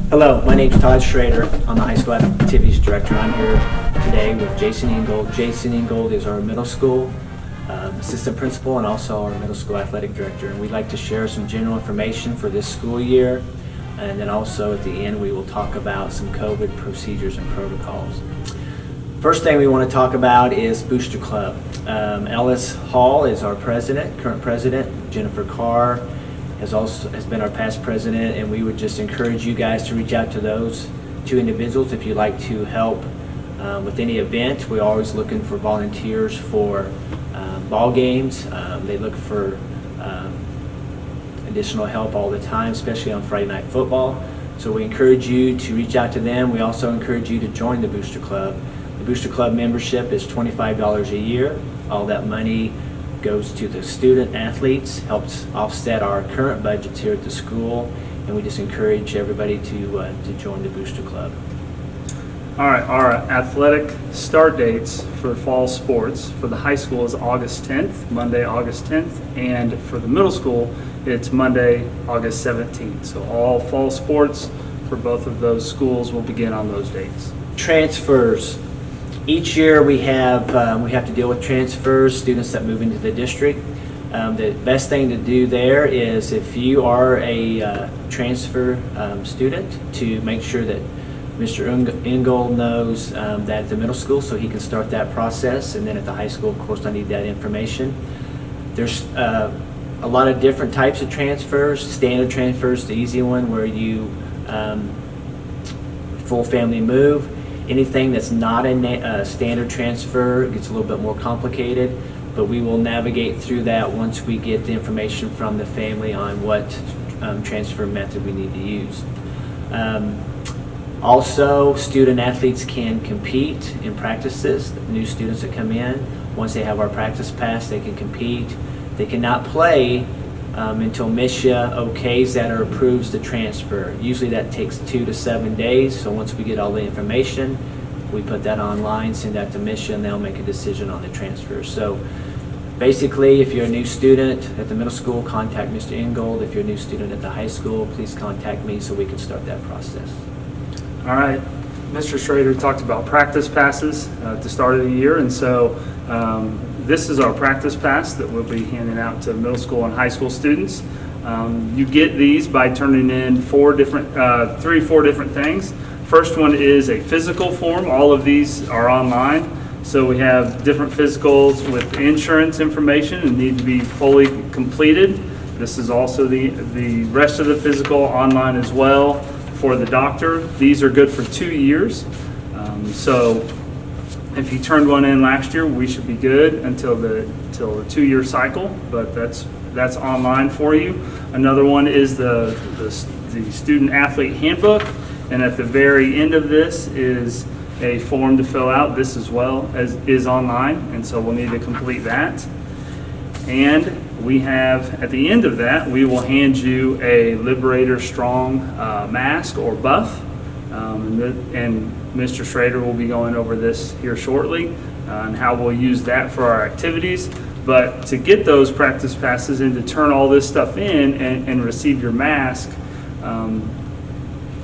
Hello, my name is Todd Schrader. I'm the High School Activities Director. I'm here today with Jason Ingold. Jason Ingold is our middle school assistant principal and also our middle school athletic director. And we'd like to share some general information for this school year. And then also at the end we will talk about some COVID procedures and protocols. First thing we want to talk about is Booster Club. Ellis Hall is our current president. Jennifer Carr has been our past president, and we would just encourage you guys to reach out to those two individuals if you'd like to help with any event. We're always looking for volunteers for ball games. They look for additional help all the time, especially on Friday Night Football. So we encourage you to reach out to them. We also encourage you to join the Booster Club. The Booster Club membership is $25 a year. All that money goes to the student athletes, helps offset our current budgets here at the school, and we just encourage everybody to join the Booster Club. All right, our athletic start dates for fall sports for the high school is August 10th, Monday, August 10th, and for the middle school, it's Monday, August 17th. So all fall sports for both of those schools will begin on those dates. Transfers. Each year we have to deal with transfers, students that move into the district. The best thing to do there is if you are a transfer student, to make sure that Mr. Ingold knows that at the middle school so he can start that process, and then at the high school, of course, I need that information. There's a lot of different types of transfers. Standard transfers, the easy one where you full family move. Anything that's not a standard transfer gets a little bit more complicated, but we will navigate through that once we get the information from the family on what transfer method we need to use. Also, student athletes can compete in practices. The new students that come in, once they have our practice pass, they can compete. They cannot play until MSHA okays that or approves the transfer. Usually that takes 2 to 7 days, so once we get all the information, we put that online, send that to MSHA, and they'll make a decision on the transfer. So basically, if you're a new student at the middle school, contact Mr. Ingold. If you're a new student at the high school, please contact me so we can start that process. All right, Mr. Schrader talked about practice passes at the start of the year, and so this is our practice pass that we'll be handing out to middle school and high school students. You get these by turning in 3 or 4 different things. First one is a physical form. All of these are online. So we have different physicals with insurance information and need to be fully completed. This is also the rest of the physical online as well for the doctor. These are good for 2 years. So if you turned one in last year, we should be good until the 2-year cycle, but that's online for you. Another one is the student athlete handbook, and at the very end of this is a form to fill out. This as well as is online, and so we'll need to complete that. And we have, at the end of that, we will hand you a Liberator Strong mask or buff, and Mr. Schrader will be going over this here shortly and how we'll use that for our activities. But to get those practice passes and to turn all this stuff in and receive your mask,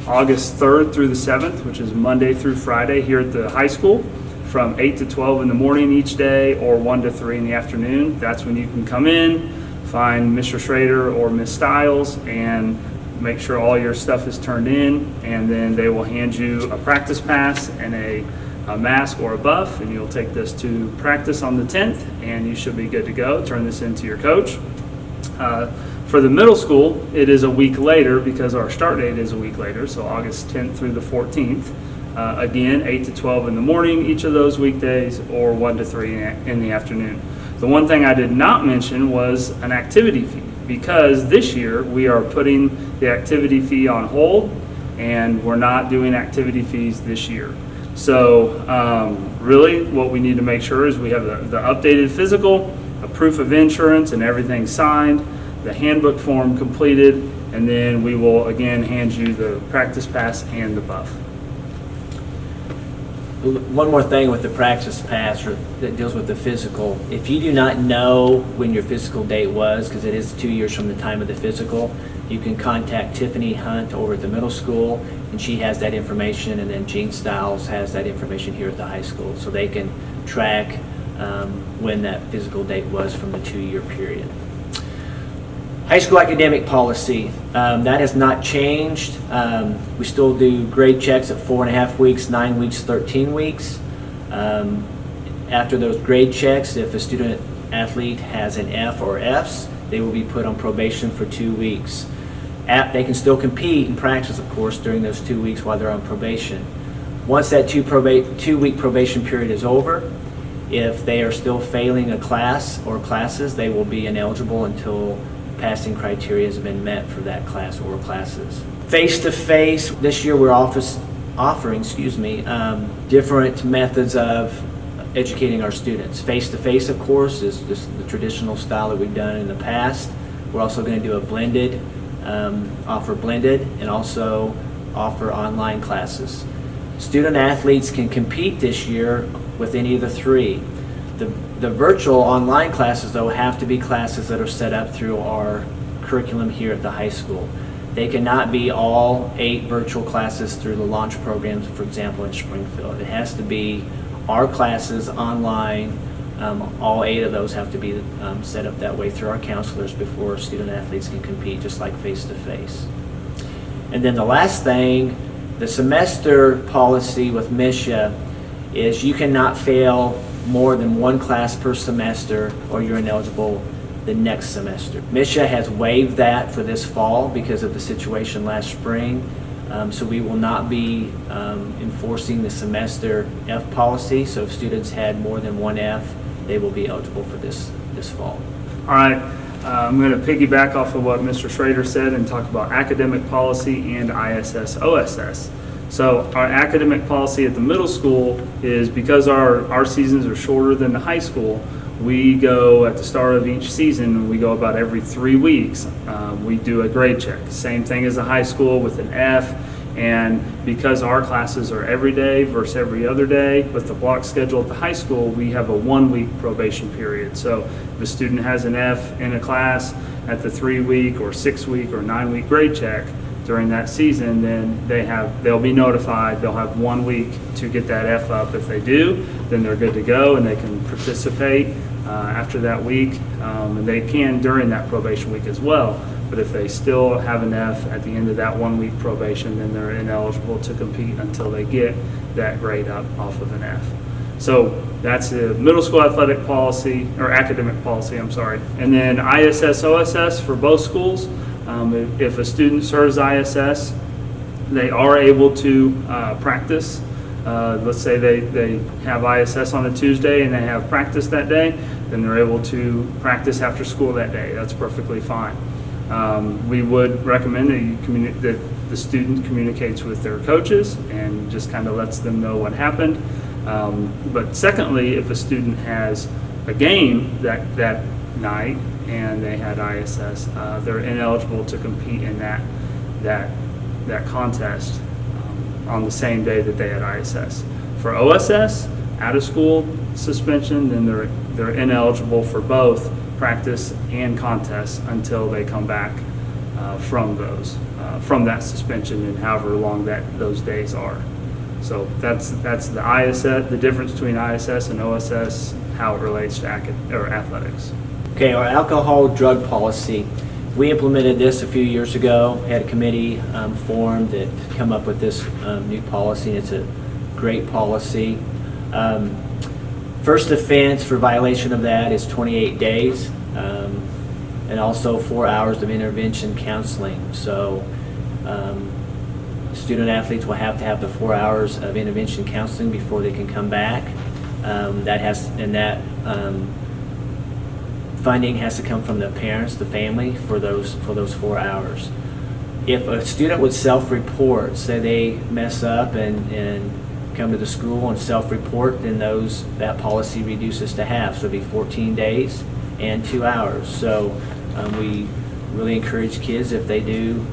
August 3rd through the 7th, which is Monday through Friday here at the high school, from 8 to 12 in the morning each day or 1 to 3 in the afternoon. That's when you can come in, find Mr. Schrader or Ms. Stiles, and make sure all your stuff is turned in, and then they will hand you a practice pass and a mask or a buff, and you'll take this to practice on the 10th, and you should be good to go. Turn this into your coach. For the middle school, it is a week later because our start date is a week later, so August 10th through the 14th. Again, 8 to 12 in the morning each of those weekdays, or 1 to 3 in the afternoon. The one thing I did not mention was an activity fee, because this year we are putting the activity fee on hold, and we're not doing activity fees this year. So really what we need to make sure is we have the updated physical, a proof of insurance and everything signed, the handbook form completed, and then we will again hand you the practice pass and the buff. One more thing with the practice pass that deals with the physical. If you do not know when your physical date was, because it is 2 years from the time of the physical, you can contact Tiffany Hunt over at the middle school, and she has that information, and then Gene Stiles has that information here at the high school, so they can track when that physical date was from the 2-year period. High school academic policy, that has not changed. We still do grade checks at 4.5 weeks, 9 weeks, 13 weeks. After those grade checks, if a student athlete has an F or Fs, they will be put on probation for 2 weeks. They can still compete and practice, of course, during those 2 weeks while they're on probation. Once that 2-week probation period is over, if they are still failing a class or classes, they will be ineligible until passing criteria has been met for that class or classes. Face-to-face, this year we're offering different methods of educating our students. Face-to-face, of course, is just the traditional style that we've done in the past. We're also going to do a blended, offer blended, and also offer online classes. Student athletes can compete this year with any of the three. The virtual online classes, though, have to be classes that are set up through our curriculum here at the high school. They cannot be all 8 virtual classes through the launch programs, for example, in Springfield. It has to be our classes online. All 8 of those have to be set up that way through our counselors before student athletes can compete, just like face-to-face. And then the last thing, the semester policy with MSHA is you cannot fail more than 1 class per semester or you're ineligible the next semester. MSHA has waived that for this fall because of the situation last spring. So we will not be enforcing the semester F policy. So if students had more than 1 F, they will be eligible for this fall. All right, I'm going to piggyback off of what Mr. Schrader said and talk about academic policy and ISS OSS. So our academic policy at the middle school is because our seasons are shorter than the high school, we go at the start of each season, we go about every 3 weeks. We do a grade check. Same thing as the high school with an F. And because our classes are every day versus every other day with the block schedule at the high school, we have a 1-week probation period. So if a student has an F in a class at the 3-week or 6-week or 9-week grade check during that season, then they'll be notified. They'll have 1 week to get that F up. If they do, then they're good to go and they can participate after that week. And they can during that probation week as well. But if they still have an F at the end of that 1-week probation, then they're ineligible to compete until they get that grade up off of an F. So that's the middle school athletic policy, or academic policy, I'm sorry. And then ISS OSS for both schools. If a student serves ISS, they are able to practice. Let's say they have ISS on a Tuesday and they have practice that day, then they're able to practice after school that day. That's perfectly fine. We would recommend that the student communicates with their coaches and just kind of lets them know what happened. But secondly, if a student has a game that night and they had ISS, they're ineligible to compete in that contest on the same day that they had ISS. For OSS, out of school suspension, then they're ineligible for both practice and contests until they come back from that suspension and however long those days are. So that's the ISS, the difference between ISS and OSS, how it relates to athletics. Okay, our alcohol drug policy. We implemented this a few years ago. We had a committee formed that come up with this new policy. It's a great policy. First offense for violation of that is 28 days, and also 4 hours of intervention counseling. So student athletes will have to have the 4 hours of intervention counseling before they can come back. Funding has to come from the parents, the family, for those 4 hours. If a student would self-report, say they mess up and come to the school and self-report, then that policy reduces to half. So it'd be 14 days and 2 hours. So we really encourage kids, if they do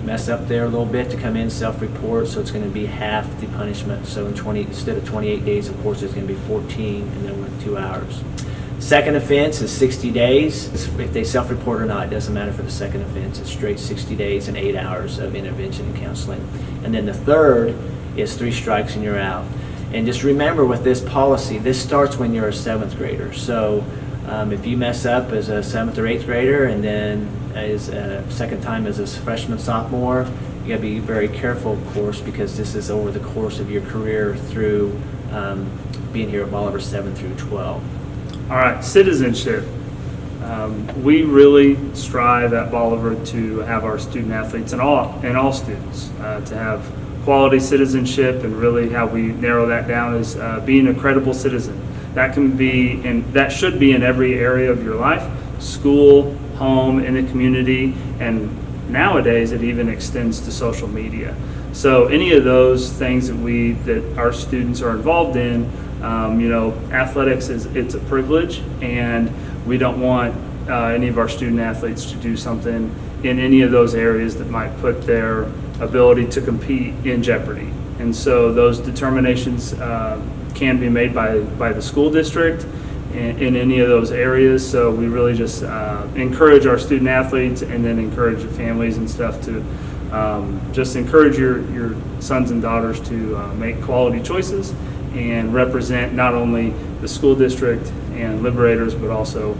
mess up there a little bit, to come in self-report. So it's going to be half the punishment. So instead of 28 days, of course, it's going to be 14 and then with 2 hours. Second offense is 60 days. If they self-report or not, it doesn't matter for the second offense. It's straight 60 days and 8 hours of intervention and counseling. And then the third is 3 strikes and you're out. And just remember with this policy, this starts when you're a 7th grader. So if you mess up as a 7th or 8th grader and then as a second time as a freshman, sophomore, you gotta be very careful, of course, because this is over the course of your career through being here at Bolivar 7 through 12. All right, citizenship. We really strive at Bolivar to have our student athletes and all students to have quality citizenship, and really how we narrow that down is being a credible citizen. That can be, and that should be in every area of your life: school, home, in the community, and nowadays it even extends to social media. So any of those things that our students are involved in. Athletics it's a privilege, and we don't want any of our student athletes to do something in any of those areas that might put their ability to compete in jeopardy. And so those determinations can be made by the school district in any of those areas. So we really just encourage our student athletes, and then encourage the families and stuff to just encourage your sons and daughters to make quality choices and represent not only the school district and Liberators, but also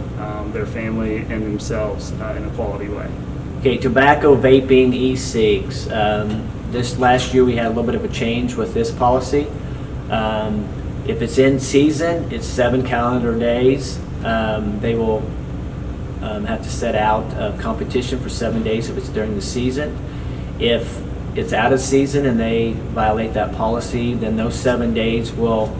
their family and themselves in a quality way. Okay, tobacco, vaping, e-cigs. This last year we had a little bit of a change with this policy. If it's in season, it's 7 calendar days. They will have to set out a competition for 7 days if it's during the season. If it's out of season and they violate that policy, then those 7 days will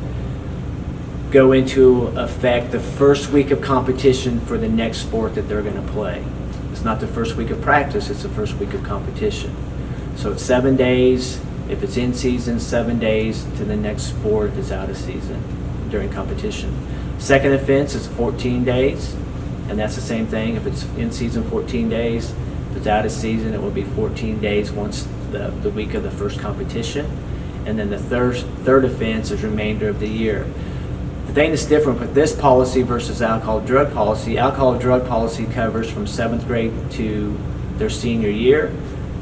go into effect the first week of competition for the next sport that they're going to play. It's not the first week of practice, it's the first week of competition. So it's 7 days if it's in season, 7 days to the next sport if it's out of season during competition. Second offense is 14 days, and that's the same thing. If it's in season, 14 days. If it's out of season, it will be 14 days once the week of the first competition. And then the third offense is remainder of the year. The thing that's different with this policy versus alcohol drug policy covers from 7th grade to their senior year.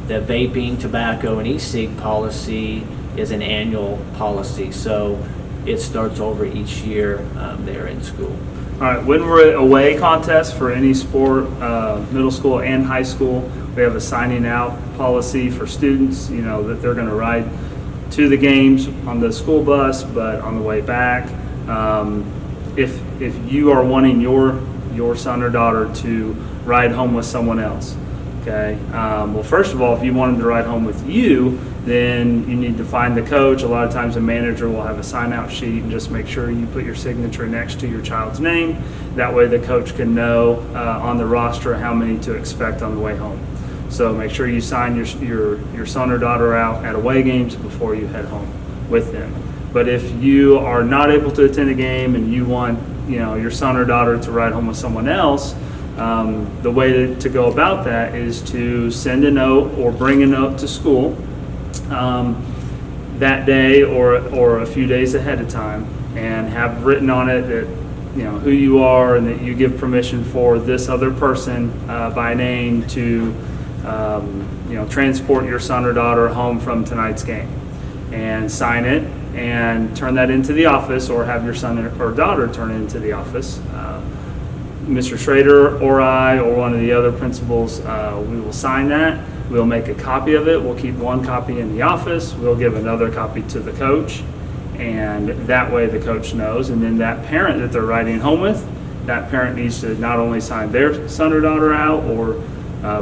The vaping, tobacco, and e-cig policy is an annual policy, so it starts over each year they're in school. All right, when we're at away contests for any sport, middle school and high school, we have a signing out policy for students, that they're going to ride to the games on the school bus, but on the way back, if you are wanting your son or daughter to ride home with someone else, okay, well, first of all, if you want them to ride home with you, then you need to find the coach. A lot of times a manager will have a sign-out sheet, and just make sure you put your signature next to your child's name. That way the coach can know on the roster how many to expect on the way home. So make sure you sign your son or daughter out at away games before you head home with them. But if you are not able to attend a game and you want your son or daughter to ride home with someone else, the way to go about that is to send a note or bring a note to school that day or a few days ahead of time, and have written on it that who you are and that you give permission for this other person by name to transport your son or daughter home from tonight's game, and sign it and turn that into the office, or have your son or daughter turn it into the office. Mr. Schrader or I or one of the other principals, we will sign that. We'll make a copy of it. We'll keep one copy in the office. We'll give another copy to the coach, and that way the coach knows. And then that parent that they're riding home with, that parent needs to not only sign their son or daughter out,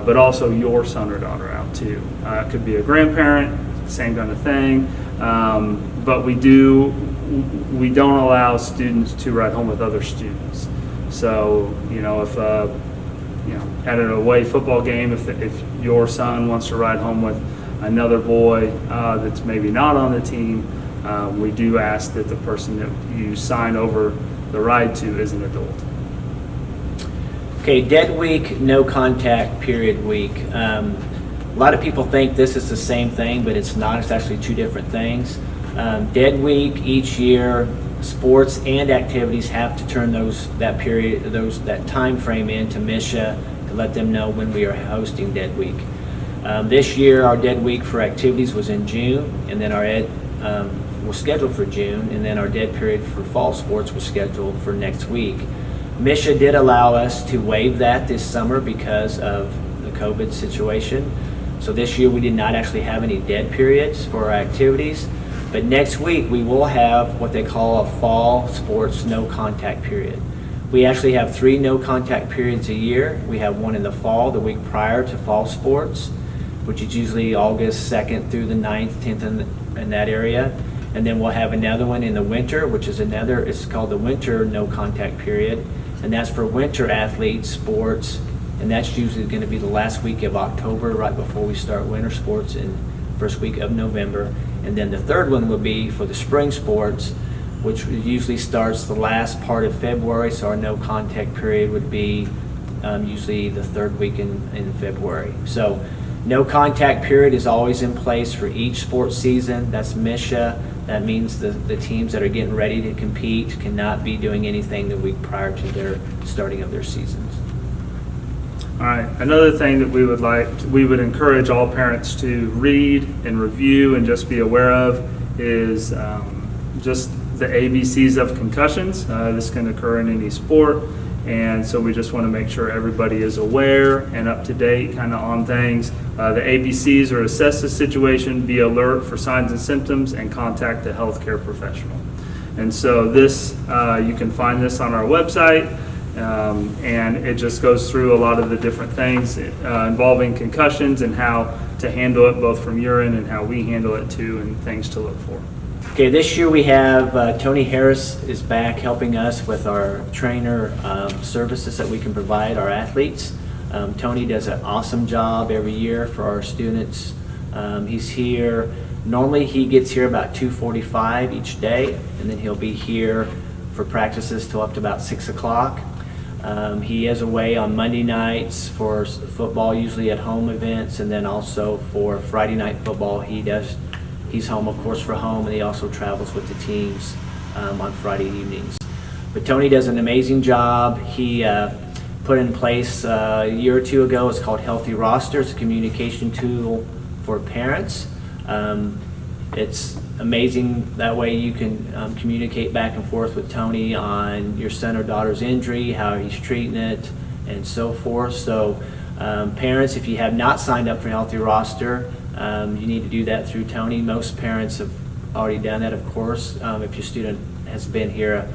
but also your son or daughter out too. It could be a grandparent, same kind of thing. But we don't allow students to ride home with other students. So if at an away football game, if your son wants to ride home with another boy that's maybe not on the team, we do ask that the person that you sign over the ride to is an adult. Okay, dead week, no contact period week. A lot of people think this is the same thing, but it's not. It's actually two different things. Dead week each year, sports and activities have to turn that time frame in to MISHA to let them know when we are hosting Dead Week. This year, our Dead Week for activities was in June, and then our ed was scheduled for June, and then our dead period for fall sports was scheduled for next week. MISHA did allow us to waive that this summer because of the COVID situation. So this year we did not actually have any dead periods for our activities, but next week we will have what they call a fall sports no contact period. We actually have 3 no contact periods a year. We have one in the fall, the week prior to fall sports, which is usually August 2nd through the 9th, 10th in that area. And then we'll have another one in the winter, which is it's called the winter no contact period. And that's for winter athletes, sports, and that's usually going to be the last week of October, right before we start winter sports, in first week of November. And then the third one will be for the spring sports, which usually starts the last part of February, so our no contact period would be usually the third week in February. So no contact period is always in place for each sports season. That's MISHA. That means the teams that are getting ready to compete cannot be doing anything the week prior to their starting of their seasons. All right, another thing that we would encourage all parents to read and review and just be aware of is just the ABCs of concussions. This can occur in any sport, and so we just want to make sure everybody is aware and up to date kind of on things. The ABCs are assess the situation, be alert for signs and symptoms, and contact a healthcare professional. And so this, you can find this on our website, and it just goes through a lot of the different things involving concussions and how to handle it, both from urine and how we handle it too, and things to look for. Okay, this year we have Tony Harris is back helping us with our trainer services that we can provide our athletes. Tony does an awesome job every year for our students. He's here. Normally he gets here about 2:45 each day, and then he'll be here for practices till up to about 6 o'clock. He is away on Monday nights for football, usually at home events, and then also for Friday night football he's home, of course, for home, and he also travels with the teams on Friday evenings. But Tony does an amazing job. He put in place a year or two ago, it's called Healthy Roster. It's a communication tool for parents. It's amazing. That way you can communicate back and forth with Tony on your son or daughter's injury, how he's treating it, and so forth. So parents, if you have not signed up for Healthy Roster, you need to do that through Tony. Most parents have already done that, of course. If your student has been here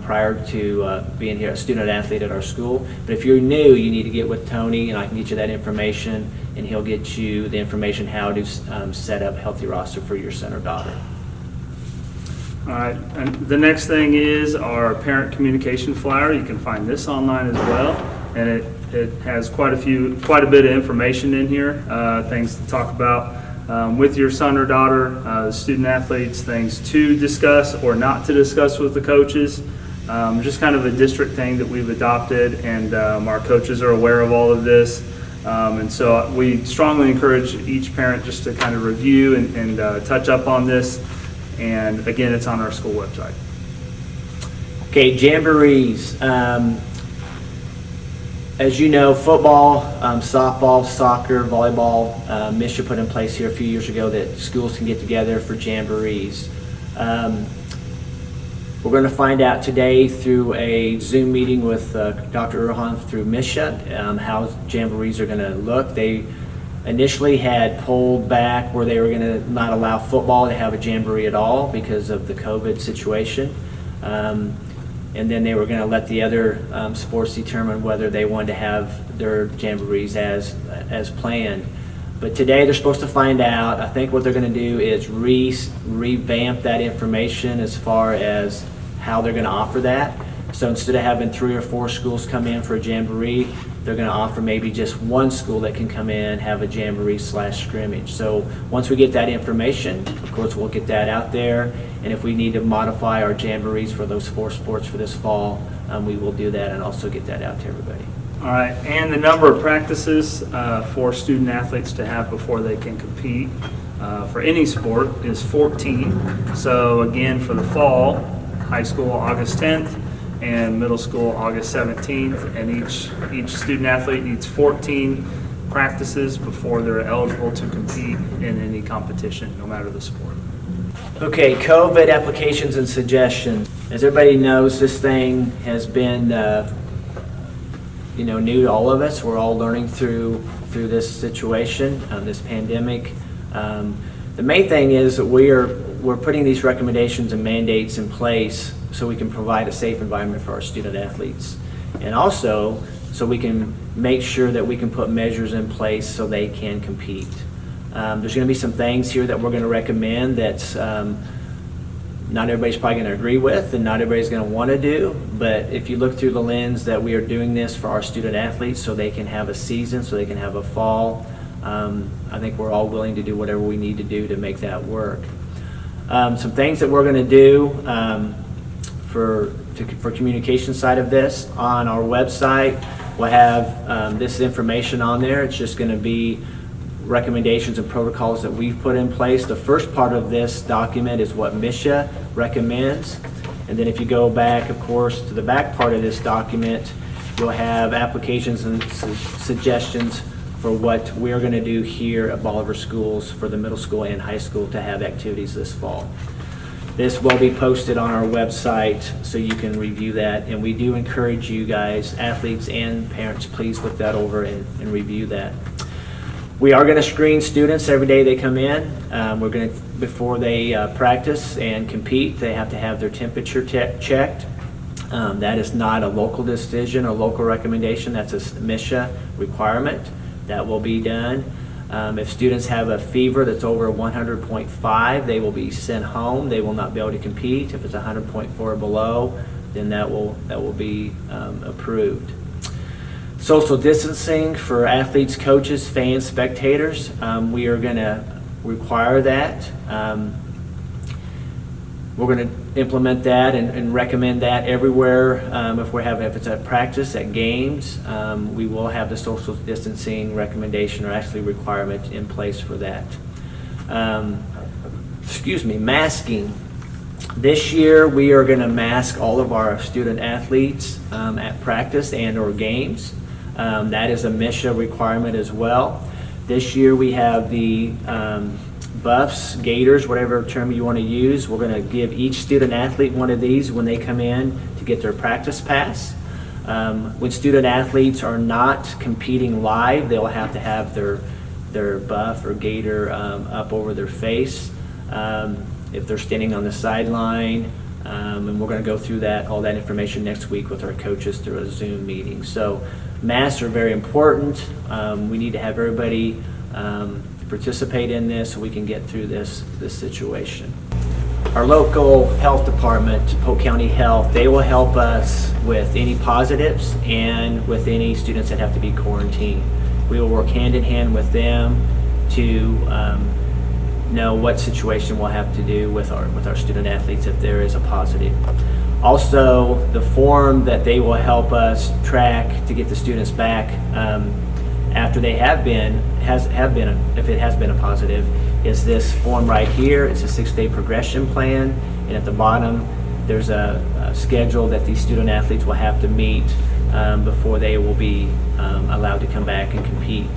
prior to being here, a student athlete at our school. But if you're new, you need to get with Tony, and I can get you that information, and he'll get you the information how to set up Healthy Roster for your son or daughter. All right, and the next thing is our parent communication flyer. You can find this online as well, and it has quite a bit of information in here, things to talk about with your son or daughter, the student athletes, things to discuss or not to discuss with the coaches. Just kind of a district thing that we've adopted, and our coaches are aware of all of this. And so we strongly encourage each parent just to kind of review and touch up on this. And again, it's on our school website. Okay, jamborees. As you know, football, softball, soccer, volleyball, MISHA put in place here a few years ago that schools can get together for jamborees. We're going to find out today through a Zoom meeting with Dr. Urhan through MISHA how jamborees are going to look. They initially had pulled back where they were going to not allow football to have a jamboree at all because of the COVID situation. And then they were going to let the other sports determine whether they wanted to have their jamborees as planned. But today they're supposed to find out. I think what they're going to do is revamp that information as far as how they're going to offer that. So instead of having 3 or 4 schools come in for a jamboree, they're going to offer maybe just one school that can come in, have a jamboree/scrimmage. So once we get that information, of course, we'll get that out there. And if we need to modify our jamborees for those 4 sports for this fall, we will do that and also get that out to everybody. All right, and the number of practices for student athletes to have before they can compete. for any sport is 14. So again, for the fall, high school August 10th and middle school August 17th, and each student athlete needs 14 practices before they're eligible to compete in any competition, no matter the sport. Okay, COVID applications and suggestions. As everybody knows, this thing has been new to all of us. We're all learning through this situation, this pandemic. The main thing is that we're putting these recommendations and mandates in place so we can provide a safe environment for our student athletes, and also so we can make sure that we can put measures in place so they can compete. There's going to be some things here that we're going to recommend that not everybody's probably going to agree with and not everybody's going to want to do, but if you look through the lens that we are doing this for our student athletes so they can have a season, so they can have a fall, I think we're all willing to do whatever we need to do to make that work. Some things that we're going to do for communication side of this, on our website we'll have this information on there. It's just going to be recommendations and protocols that we've put in place. The first part of this document is what MSHA recommends, and then if you go back, of course, to the back part of this document, you'll have applications and suggestions for what we're going to do here at Bolivar Schools for the middle school and high school to have activities this fall. This will be posted on our website so you can review that, and we do encourage you guys, athletes and parents, please look that over and review that. We are going to screen students every day they come in. We're going to, before they practice and compete, they have to have their temperature checked. That is not a local decision or local recommendation. That's a MSHA requirement. That will be done. If students have a fever that's over 100.5, they will be sent home. They will not be able to compete. If it's 100.4 or below, then that will be approved. Social distancing for athletes, coaches, fans, spectators. We are going to require that. We're going to implement that and recommend that everywhere. If it's at practice, at games, we will have the social distancing recommendation or actually requirement in place for that. Masking. This year we are going to mask all of our student athletes at practice and or games. That is a MSHA requirement as well. This year we have the buffs, gaiters, whatever term you want to use. We're going to give each student athlete one of these when they come in to get their practice pass. When student athletes are not competing live, they'll have to have their buff or gaiter up over their face if they're standing on the sideline. And we're going to go through all that information next week with our coaches through a Zoom meeting. So masks are very important. We need to have everybody participate in this so we can get through this situation. Our local health department, Polk County Health, they will help us with any positives and with any students that have to be quarantined. We will work hand in hand with them to know what situation we'll have to do with our student athletes if there is a positive. Also, the form that they will help us track to get the students back after they if it has been a positive, is this form right here. It's a 6-day progression plan, and at the bottom there's a schedule that these student athletes will have to meet before they will be allowed to come back and compete.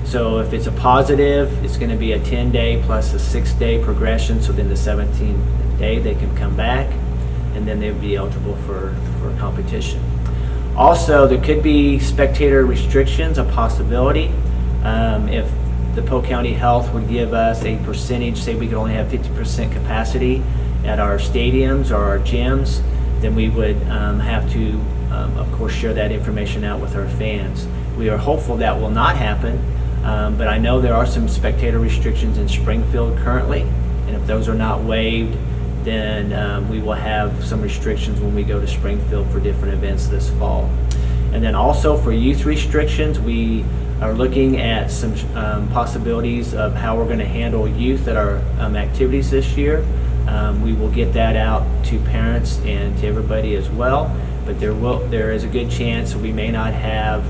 So if it's a positive, it's going to be a 10-day plus a 6-day progression, so then the 17th day they can come back and then they would be eligible for competition. Also, there could be spectator restrictions, a possibility. If the Polk County Health would give us a percentage, say we could only have 50% capacity at our stadiums or our gyms, then we would have to, of course, share that information out with our fans. We are hopeful that will not happen, but I know there are some spectator restrictions in Springfield currently, and if those are not waived, then we will have some restrictions when we go to Springfield for different events this fall. And then also for youth restrictions, we are looking at some possibilities of how we're going to handle youth at our activities this year. We will get that out to parents and to everybody as well, but there is a good chance we may not have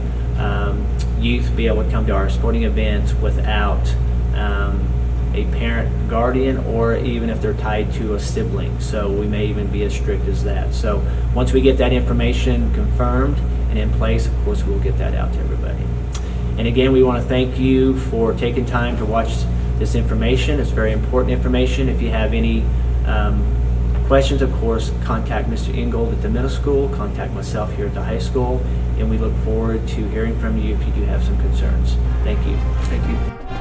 youth be able to come to our sporting events without a parent, guardian, or even if they're tied to a sibling. So we may even be as strict as that. So once we get that information confirmed and in place, of course, we'll get that out to everybody. And again, we want to thank you for taking time to watch this information. It's very important information. If you have any questions, of course, contact Mr. Ingold at the middle school, contact myself here at the high school, and we look forward to hearing from you if you do have some concerns. Thank you. Thank you.